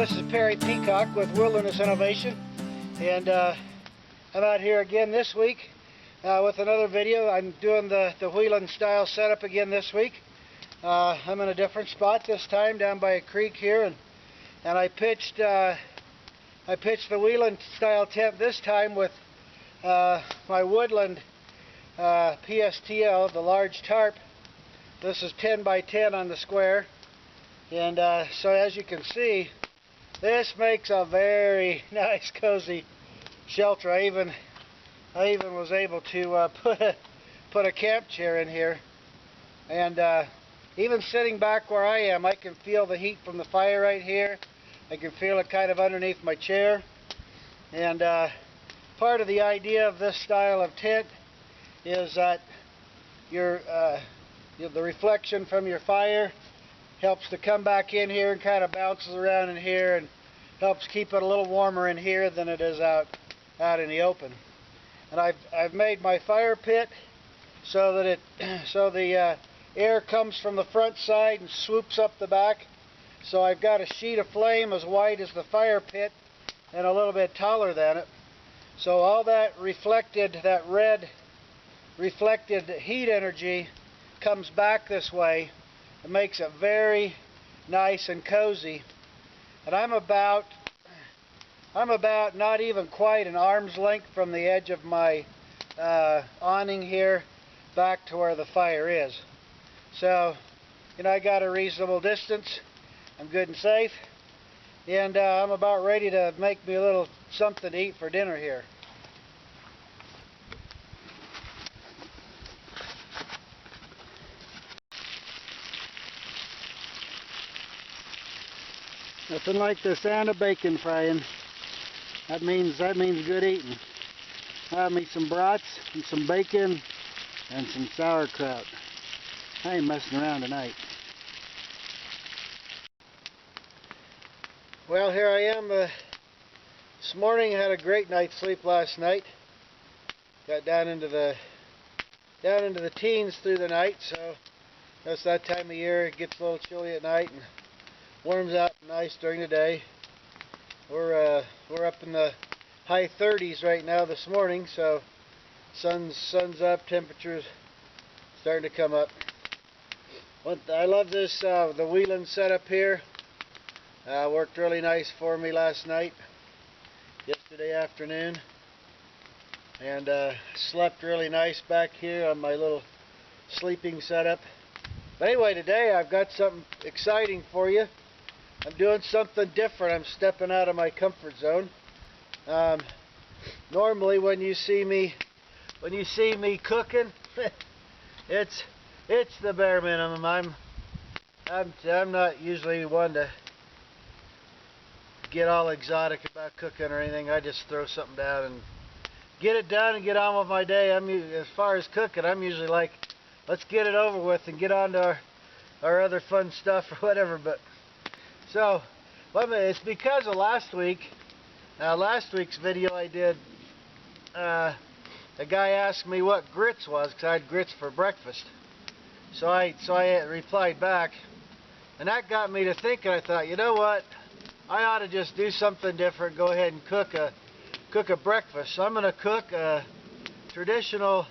This is Perry Peacock with Wilderness Innovation, and I'm out here again this week with another video. I'm doing the Whelen style setup again this week. I'm in a different spot this time, down by a creek here, and I pitched the Whelen style tent this time with my woodland PSTL, the large tarp. This is 10 by 10 on the square, and so as you can see, this makes a very nice cozy shelter. I even was able to put a camp chair in here, and even sitting back where I am, I can feel the heat from the fire right here. I can feel it kind of underneath my chair, and part of the idea of this style of tent is that the reflection from your fire helps to come back in here and kind of bounces around in here and helps keep it a little warmer in here than it is out in the open. And I've made my fire pit so that the air comes from the front side and swoops up the back. So I've got a sheet of flame as wide as the fire pit and a little bit taller than it. So all that red reflected heat energy comes back this way. It makes it very nice and cozy. And I'm about not even quite an arm's length from the edge of my awning here back to where the fire is. So, I got a reasonable distance. I'm good and safe. And I'm about ready to make me a little something to eat for dinner here. Nothing like the sound of bacon frying. That means good eating. I have me some brats and some bacon and some sauerkraut. I ain't messing around tonight. Well, here I am this morning. I had a great night's sleep last night. Got down into the teens through the night, so that's that time of year. It gets a little chilly at night and warms out nice during the day. We're up in the high 30s right now this morning, so sun's up, temperatures starting to come up. I love this the Whelen setup here. Worked really nice for me last night, yesterday afternoon, and slept really nice back here on my little sleeping setup. But anyway, today I've got something exciting for you. I'm doing something different. I'm stepping out of my comfort zone. Normally, when you see me cooking, it's the bare minimum. I'm not usually one to get all exotic about cooking or anything. I just throw something down and get it done and get on with my day. As far as cooking, I'm usually like, let's get it over with and get on to our other fun stuff or whatever. But so, it's because of last week. Last week's video I did, a guy asked me what grits was, because I had grits for breakfast. So I replied back, and that got me to thinking. I thought, you know what? I ought to just do something different. Go ahead and cook a breakfast. So I'm going to cook a traditional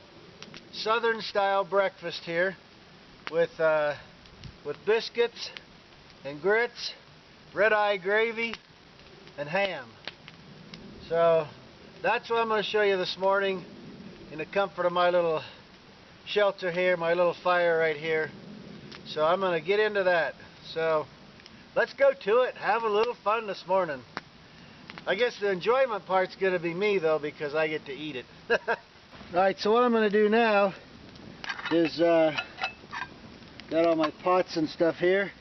Southern style breakfast here with biscuits and grits, Redeye gravy, and ham. So that's what I'm going to show you this morning in the comfort of my little shelter here, my little fire right here. So I'm going to get into that. So let's go to it. Have a little fun this morning. I guess the enjoyment part's going to be me though, because I get to eat it. Alright, so what I'm going to do now is got all my pots and stuff here,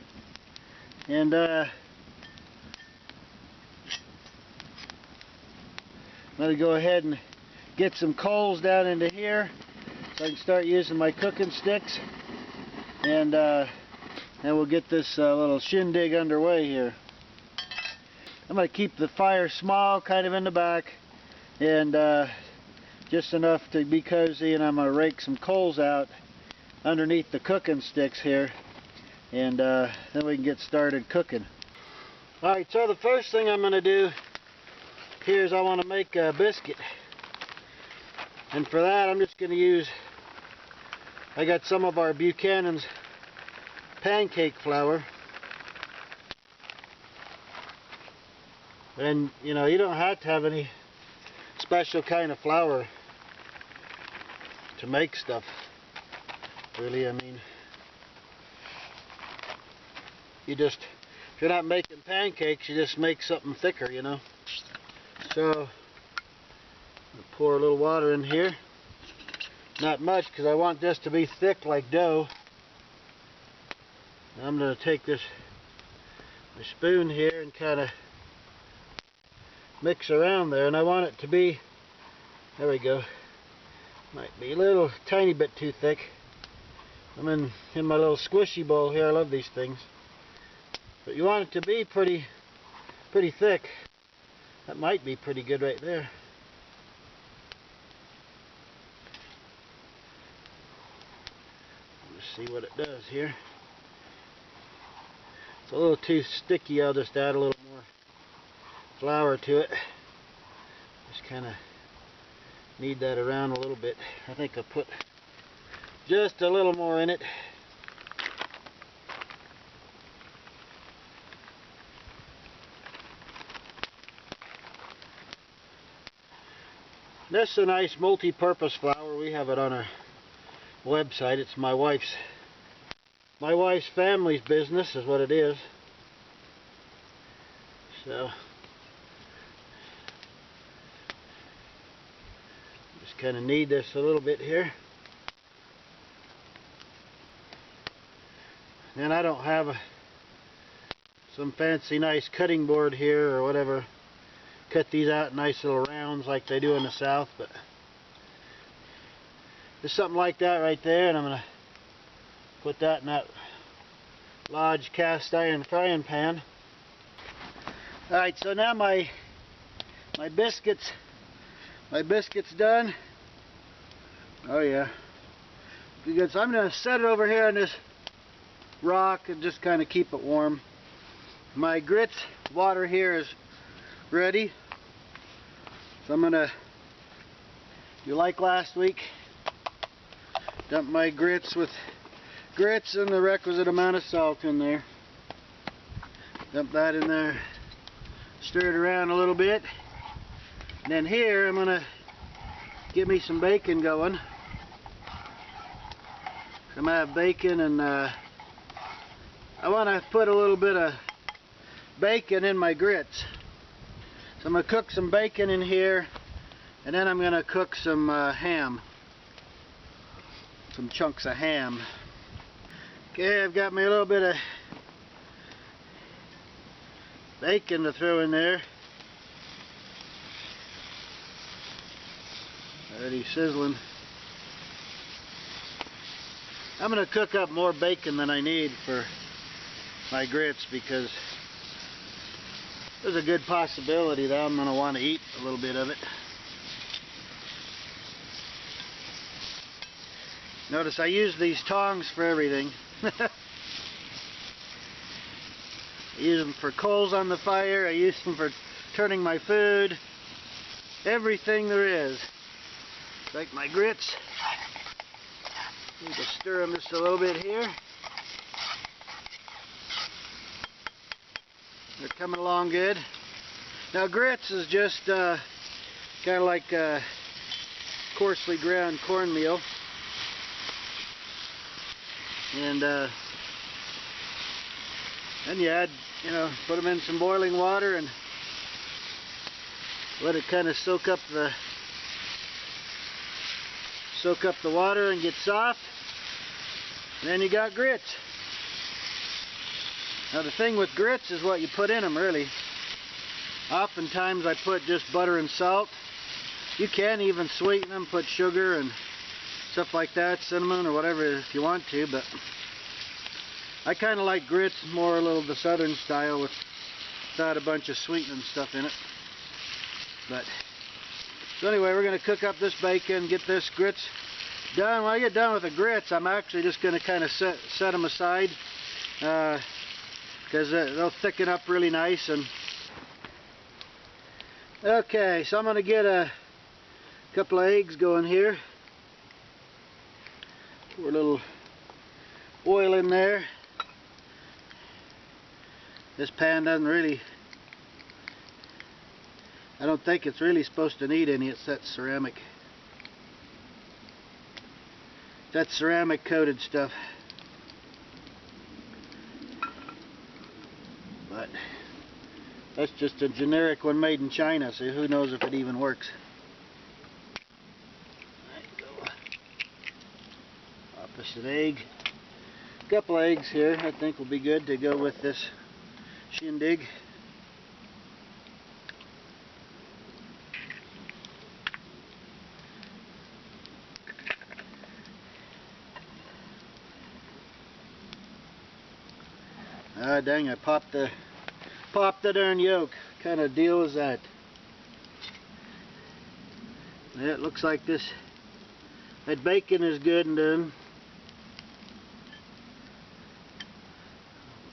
and I'm going to go ahead and get some coals down into here so I can start using my cooking sticks, and we'll get this little shindig underway here. I'm going to keep the fire small, kind of in the back, and just enough to be cozy, and I'm going to rake some coals out underneath the cooking sticks here, and then we can get started cooking. Alright, so the first thing I'm going to do here is I want to make a biscuit. And for that I'm just going to use, I got some of our Buchanan's pancake flour. And you know, you don't have to have any special kind of flour to make stuff, really. I mean, you just, if you're not making pancakes, you just make something thicker, you know. So pour a little water in here, not much, because I want this to be thick like dough. I'm going to take this spoon here and kind of mix around there, and I want it to be, there we go, might be a little tiny bit too thick. I'm in my little squishy bowl here. I love these things, but you want it to be pretty thick. That might be pretty good right there. Let's see what it does here. It's a little too sticky. I'll just add a little more flour to it. Just kind of knead that around a little bit. I think I'll put just a little more in it. This is a nice multi-purpose flour. We have it on our website. It's my wife's family's business is what it is. So just kind of knead this a little bit here. And I don't have some fancy nice cutting board here or whatever. Cut these out in nice little rounds like they do in the South, but just something like that right there, and I'm going to put that in that large cast iron frying pan. Alright, so now my biscuit's done. Oh yeah. Good. So I'm going to set it over here on this rock and just kind of keep it warm. My grits water here is ready. So I'm going to, do like last week, dump my grits with grits and the requisite amount of salt in there. Dump that in there. Stir it around a little bit. And then here I'm going to get me some bacon going. I'm going to have bacon, and I want to put a little bit of bacon in my grits. So I'm going to cook some bacon in here, and then I'm going to cook some ham. Some chunks of ham. Okay, I've got me a little bit of bacon to throw in there. Already sizzling. I'm going to cook up more bacon than I need for my grits, because there's a good possibility that I'm going to want to eat a little bit of it. Notice I use these tongs for everything. I use them for coals on the fire. I use them for turning my food. Everything there is. Like my grits. Need to stir them just a little bit here. They're coming along good. Now grits is just kind of like coarsely ground cornmeal. And then you add, put them in some boiling water and let it kind of soak up the water and get soft. And then you got grits. Now the thing with grits is what you put in them, really. Oftentimes I put just butter and salt. You can even sweeten them, put sugar and stuff like that, cinnamon or whatever if you want to, but I kind of like grits more a little the southern style without a bunch of sweetening stuff in it. But so anyway, we're going to cook up this bacon, get this grits done. When I get done with the grits, I'm actually just going to kind of set them aside. because they'll thicken up really nice. And okay, so I'm going to get a couple of eggs going here. Pour a little oil in there. This pan doesn't really, I don't think it's really supposed to need any. It's that ceramic coated stuff. But that's just a generic one made in China, so who knows if it even works. There you go. Opposite egg. A couple of eggs here I think will be good to go with this shindig. Ah, dang, I popped the darn yolk. What kind of deal is that? Yeah, it looks like that bacon is good and done.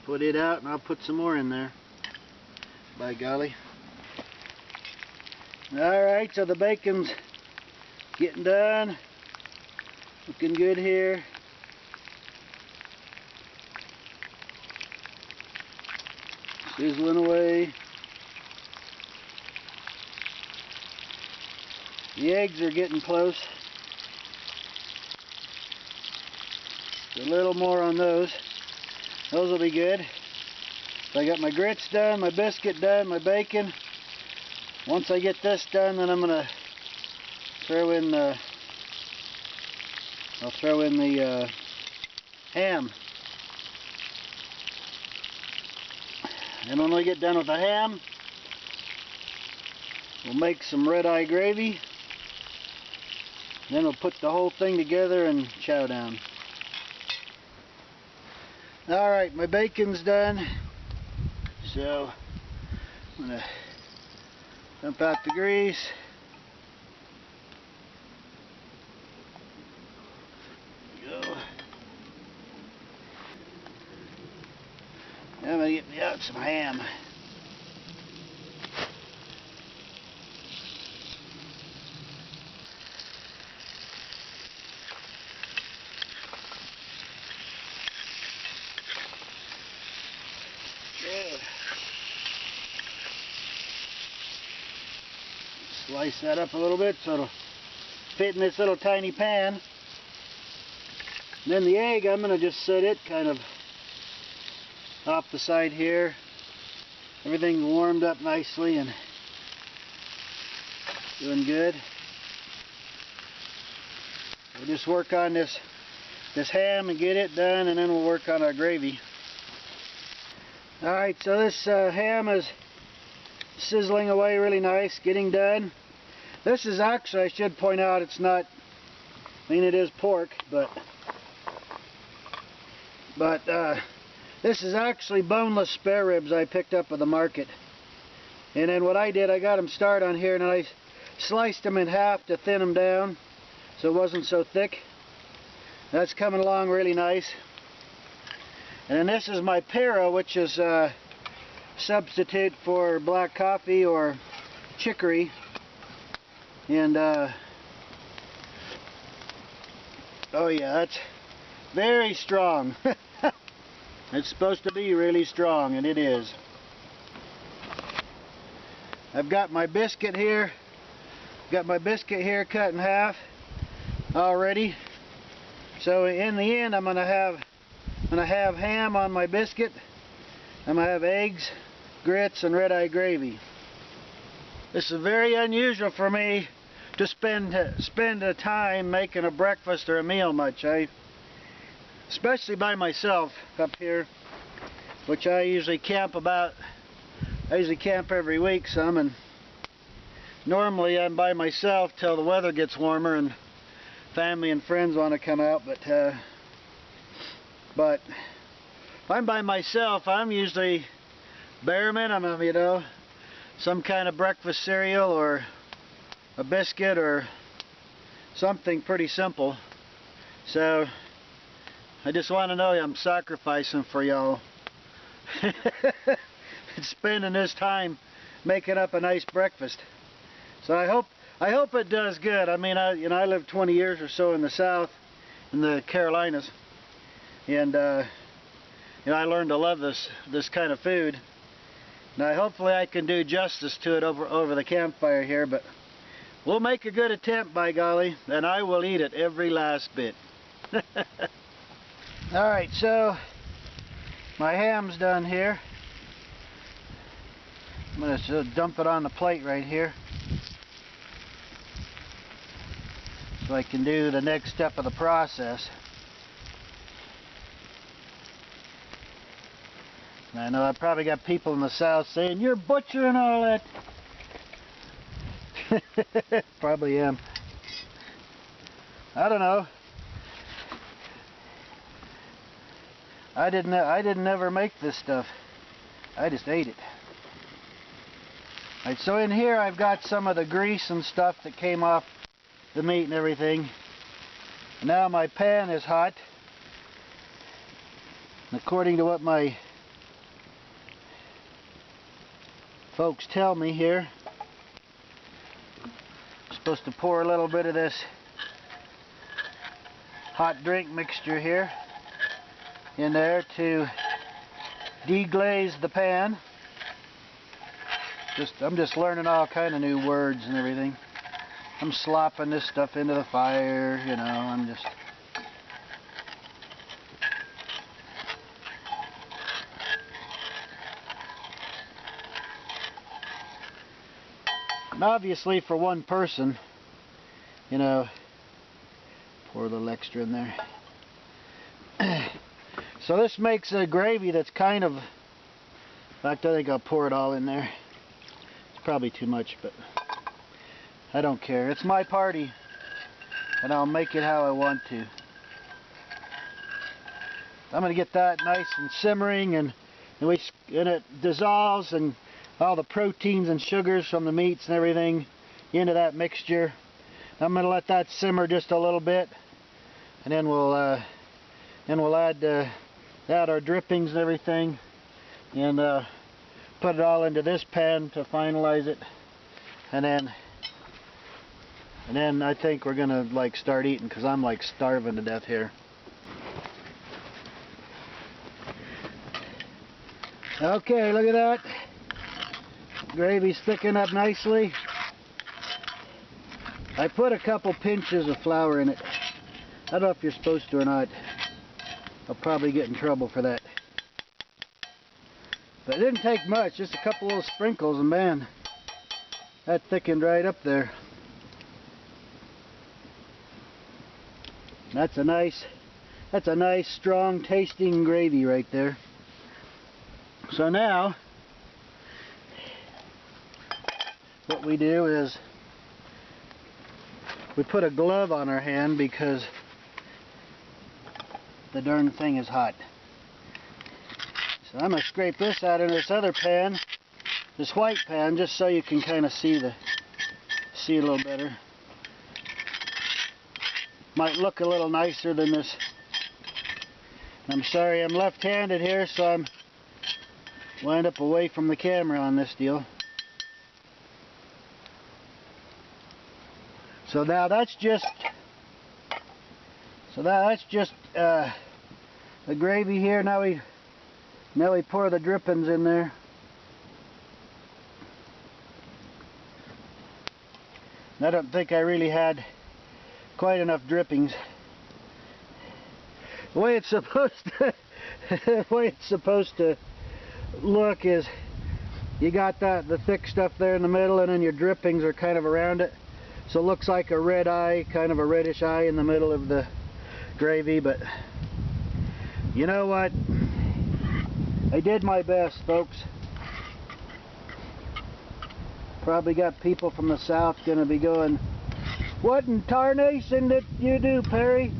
Put it out and I'll put some more in there. By golly. Alright, so the bacon's getting done. Looking good here. Sizzling away. The eggs are getting close. A little more on those. Those will be good. So I got my grits done, my biscuit done, my bacon. Once I get this done, then I'm gonna throw in the ham. And when we get done with the ham, we'll make some red-eye gravy. Then we'll put the whole thing together and chow down. Alright, my bacon's done. So, I'm going to dump out the grease. There we go. Now I'm going to get me out some ham. Slice that up a little bit so it'll fit in this little tiny pan. And then the egg, I'm going to just set it kind of off the side here. Everything warmed up nicely and doing good. We'll just work on this ham and get it done, and then we'll work on our gravy. Alright, so this ham is sizzling away really nice, getting done. This is actually, I should point out, it's not, I mean it is pork, but this is actually boneless spare ribs I picked up at the market. And then what I did, I got them started on here and I sliced them in half to thin them down so it wasn't so thick. That's coming along really nice. And then this is my para, which is a substitute for black coffee or chicory. And oh yeah, that's very strong. It's supposed to be really strong, and it is. I've got my biscuit here. Got my biscuit here cut in half already. So in the end, I'm gonna have ham on my biscuit. I'm gonna have eggs, grits, and red-eye gravy. This is very unusual for me to spend a time making a breakfast or a meal much. Especially by myself up here, which I usually camp every week some, and normally I'm by myself till the weather gets warmer and family and friends want to come out, but if I'm by myself, I'm usually bare minimum, you know, some kind of breakfast cereal or a biscuit or something pretty simple. So I just want to know I'm sacrificing for y'all. spending this time making up a nice breakfast. So I hope it does good. I mean, I lived 20 years or so in the South, in the Carolinas, and I learned to love this kind of food. Now hopefully I can do justice to it over the campfire here, but we'll make a good attempt, by golly, and I will eat it every last bit. Alright, so my ham's done here. I'm going to dump it on the plate right here so I can do the next step of the process. And I know I've probably got people in the South saying, "You're butchering all that." Probably am. I don't know. I didn't ever make this stuff. I just ate it. Alright, so in here I've got some of the grease and stuff that came off the meat and everything. Now my pan is hot. And according to what my folks tell me here, I'm supposed to pour a little bit of this hot drink mixture here in there to deglaze the pan. I'm just learning all kind of new words and everything. I'm slopping this stuff into the fire, you know, I'm just... And obviously for one person, you know, pour a little extra in there. So this makes a gravy that's kind of... In fact, I think I'll pour it all in there. Probably too much, but I don't care. It's my party, and I'll make it how I want to. I'm going to get that nice and simmering, and it dissolves, and all the proteins and sugars from the meats and everything into that mixture. I'm going to let that simmer just a little bit, and then we'll add our drippings and everything, and put it all into this pan to finalize it, and then I think we're gonna like start eating, because I'm like starving to death here. Okay, look at that. Gravy's thickened up nicely. I put a couple pinches of flour in it. I don't know if you're supposed to or not. I'll probably get in trouble for that. But it didn't take much, just a couple little sprinkles, and man, that thickened right up there. That's a nice strong tasting gravy right there. So now what we do is we put a glove on our hand, because the darn thing is hot. So I'm going to scrape this out into this other pan, this white pan, just so you can kind of see a little better. Might look a little nicer than this. I'm sorry, I'm left-handed here, so I'm wind up away from the camera on this deal. So now that's just the gravy here. Now we pour the drippings in there. I don't think I really had quite enough drippings. The way it's supposed to look is you got the thick stuff there in the middle, and then your drippings are kind of around it. So it looks like a red eye, kind of a reddish eye in the middle of the gravy. But you know what? I did my best, folks. Probably got people from the South going to be going, "What in tarnation did you do, Perry?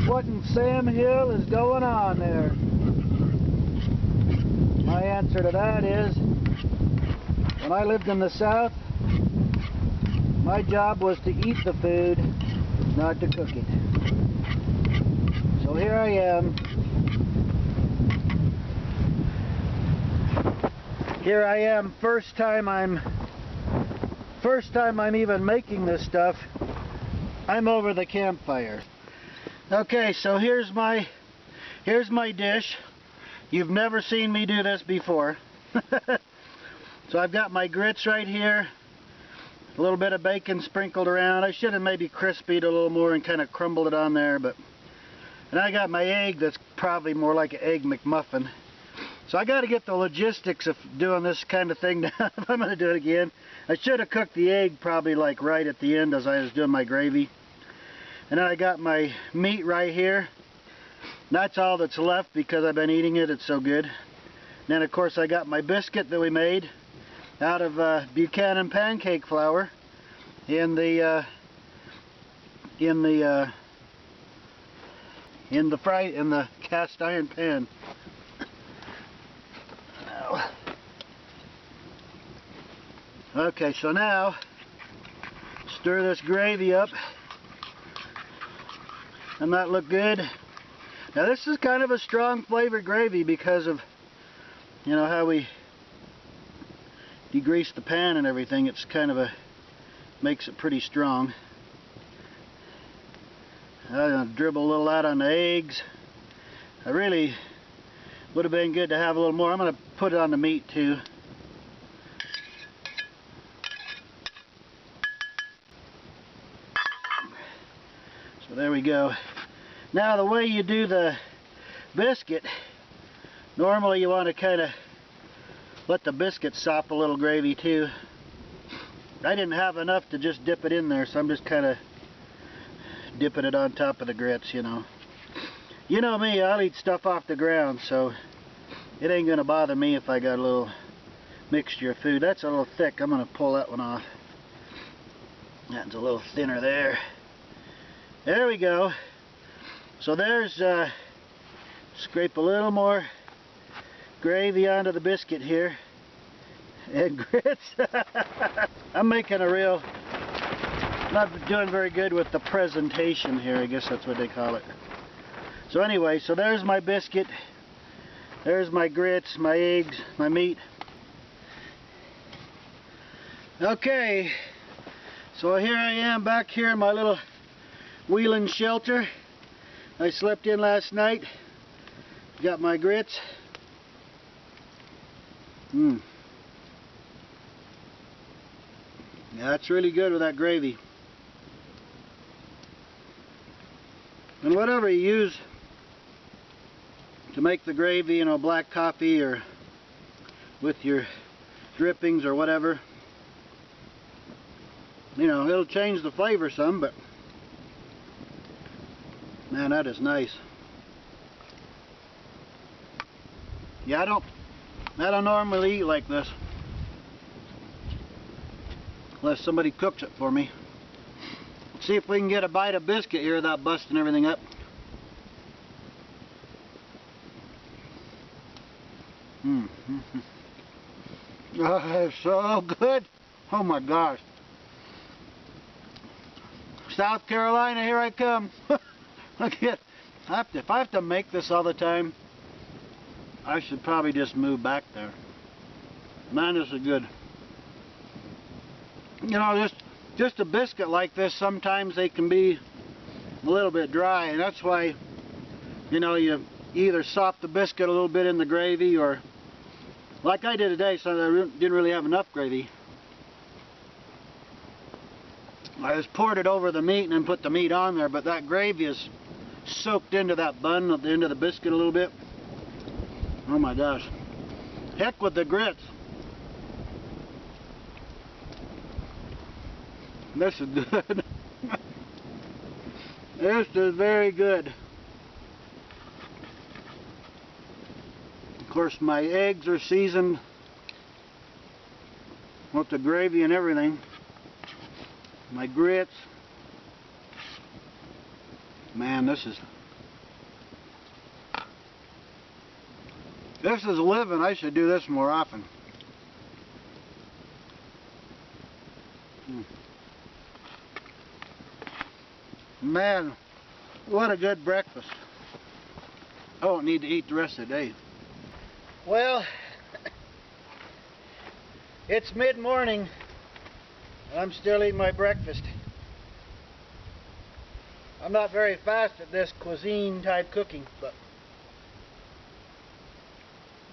What in Sam Hill is going on there?" My answer to that is, when I lived in the South, my job was to eat the food, not to cook it. So here I am, Here I am, first time I'm even making this stuff. I'm over the campfire. Okay, so here's my dish. You've never seen me do this before. So I've got my grits right here. A little bit of bacon sprinkled around. I should have maybe crispied a little more and kind of crumbled it on there, but and I got my egg that's probably more like an egg McMuffin. So I got to get the logistics of doing this kind of thing down if I'm going to do it again. I should have cooked the egg probably like right at the end as I was doing my gravy. And then I got my meat right here. That's all that's left because I've been eating it. It's so good. And then of course I got my biscuit that we made out of Buchanan pancake flour in the cast iron pan. Okay, so now stir this gravy up, and that look good. Now this is kind of a strong flavored gravy because of, you know, how we degrease the pan and everything. It's kind of makes it pretty strong. I'm gonna dribble a little out on the eggs. I really would have been good to have a little more. I'm gonna put it on the meat too. So there we go. Now the way you do the biscuit, normally you want to kind of let the biscuit sop a little gravy too. I didn't have enough to just dip it in there, so I'm just kind of dipping it on top of the grits, you know. You know me, I'll eat stuff off the ground, so it ain't going to bother me if I got a little mixture of food. That's a little thick. I'm going to pull that one off. That's a little thinner there. There we go. So there's, scrape a little more gravy onto the biscuit here. And grits. I'm making not doing very good with the presentation here. I guess that's what they call it. So anyway, so there's my biscuit. There's my grits, my eggs, my meat. Okay, so here I am back here in my little Whelen shelter. I slept in last night. Got my grits. Yeah, that's really good with that gravy. And whatever you use to make the gravy, you know, black coffee or with your drippings or whatever, you know, it'll change the flavor some, but man, that is nice. Yeah, I don't normally eat like this unless somebody cooks it for me. Let's see if we can get a bite of biscuit here without busting everything up. Oh, it's so good. Oh my gosh. South Carolina, here I come. Look at it. If I have to make this all the time, I should probably just move back there. Man, this is good. You know, just a biscuit like this, sometimes they can be a little bit dry, and that's why, you know, you either sop the biscuit a little bit in the gravy, or like I did today, so I didn't really have enough gravy. I just poured it over the meat and then put the meat on there, but that gravy is soaked into that bun at the end of the biscuit a little bit. Oh my gosh. Heck with the grits. This is good. This is very good. Of course, my eggs are seasoned with the gravy and everything. My grits. Man, this is living. I should do this more often. Man, what a good breakfast. I won't need to eat the rest of the day. Well, It's mid-morning and I'm still eating my breakfast. I'm not very fast at this cuisine type cooking, but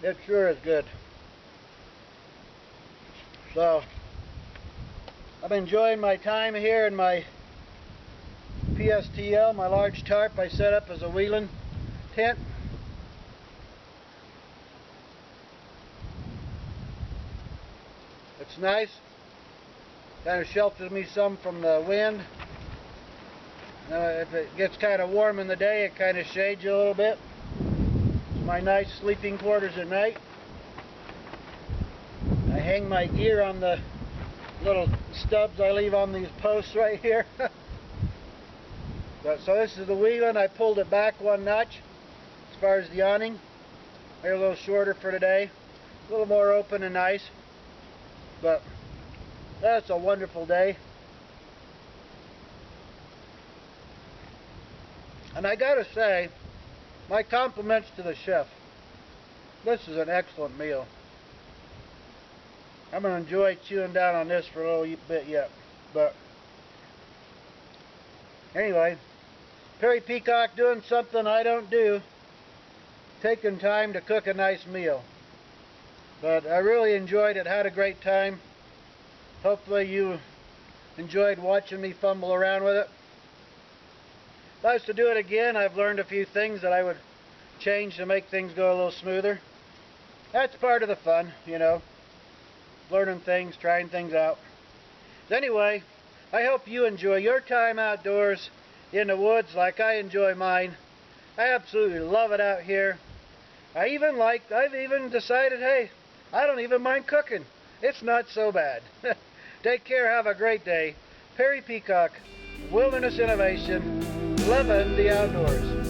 it sure is good. So I'm enjoying my time here in my PSTL, my large tarp I set up as a Whelen tent. It's nice. Kind of shelters me some from the wind. If it gets kind of warm in the day, it kind of shades you a little bit. It's my nice sleeping quarters at night. I hang my gear on the little stubs I leave on these posts right here. So this is the Whelen. I pulled it back one notch as far as the awning. Made it a little shorter for today. A little more open and nice. But that's a wonderful day. And I gotta say, my compliments to the chef. This is an excellent meal. I'm gonna enjoy chewing down on this for a little bit yet. But anyway, Perry Peacock doing something I don't do, taking time to cook a nice meal. But I really enjoyed it, had a great time. Hopefully you enjoyed watching me fumble around with it. If I was to do it again, I've learned a few things that I would change to make things go a little smoother. That's part of the fun, you know. Learning things, trying things out. Anyway, I hope you enjoy your time outdoors in the woods like I enjoy mine. I absolutely love it out here. I've even decided, hey, I don't even mind cooking. It's not so bad. Take care, have a great day. Perry Peacock, Wilderness Innovation, loving the outdoors.